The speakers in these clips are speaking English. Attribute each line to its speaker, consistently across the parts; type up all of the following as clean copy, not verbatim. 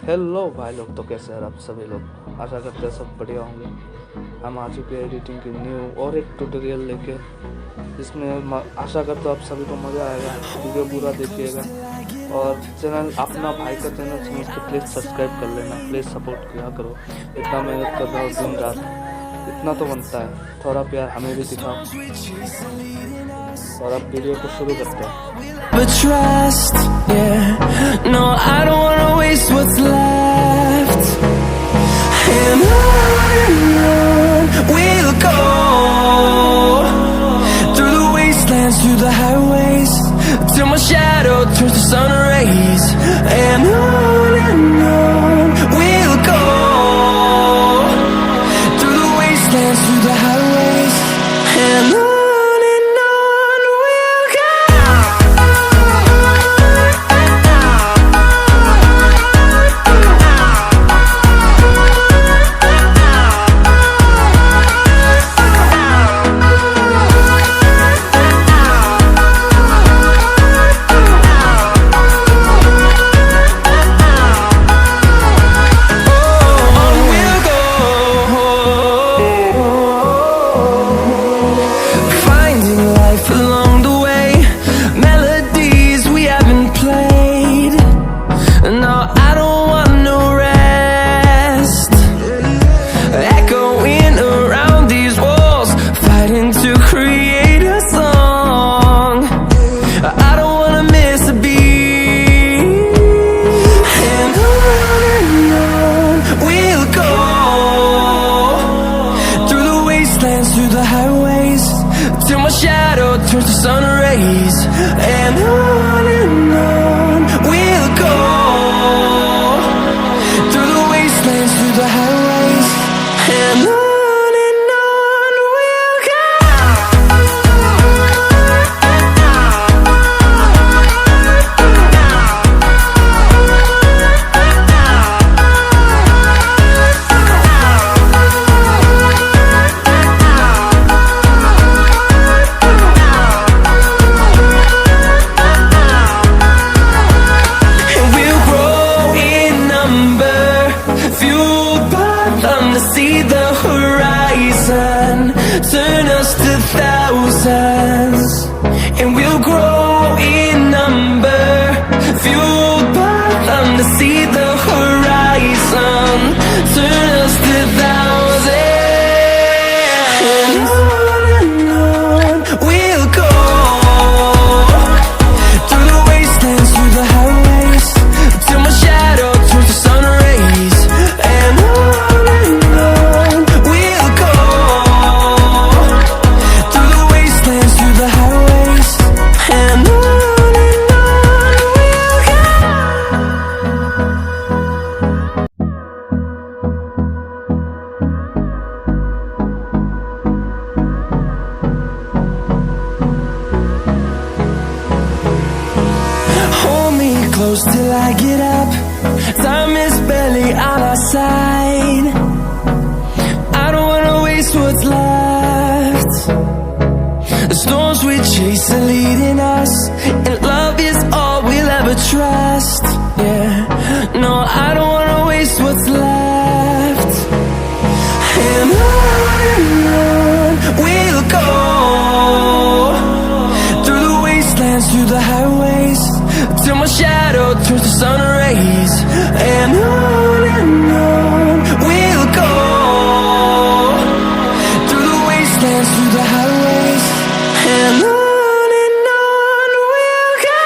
Speaker 1: Hello भाई लोग, तो कैसे हैं आप सभी लोग। आशा करते हैं सब बढ़िया होंगे। हम आ चुके हैं एडिटिंग की न्यू और एक ट्यूटोरियल लेके, जिसमें आशा करते हो आप सभी को मज़ा आएगा। वीडियो पूरा देखिएगा और चैनल अपना भाई का चैनल समझ के प्लीज़ सब्सक्राइब कर लेना। प्लीज़ सपोर्ट किया करो, इतना मेहनत कर रहा हूँ दिन रात, इतना तो बनता है। थोड़ा प्यार हमें भी दिखाओ और अब वीडियो को शुरू करते हैं।
Speaker 2: But trust, yeah. No, I don't wanna waste what's left. And on we'll go, through the wastelands, through the highways, till my shadow turns to sun rays. And on we'll go, through the wastelands, through the highways, and on. Through the highways, till my shadow turns to sun rays. And on we'll go, through the wastelands, through the highways, and on we'll go. See the horizon, turn us to thousands, and we'll grow in number, fueled by them to see the horizon, turn us to thousands, and on we'll go, through the wastelands, through the highways, till my shadow turns to sun rays. And close till I get up, time is barely on our side. I don't wanna waste what's left. The storms we chase are leading us, and love is all we'll ever trust. Yeah, no, I don't wanna waste what's left. And on we'll go, through the wastelands, through the highways, till my shadow turns to sun rays. And on we'll go, through the wastelands, through the highways, and on we'll go.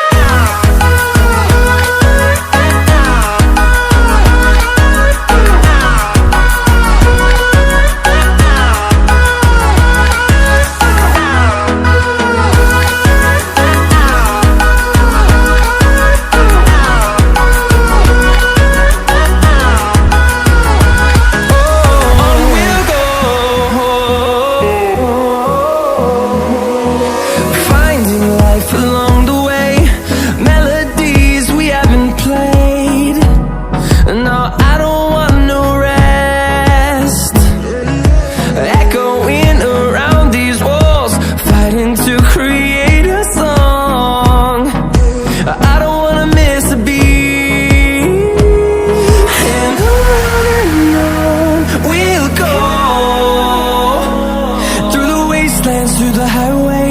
Speaker 2: dance through the highways.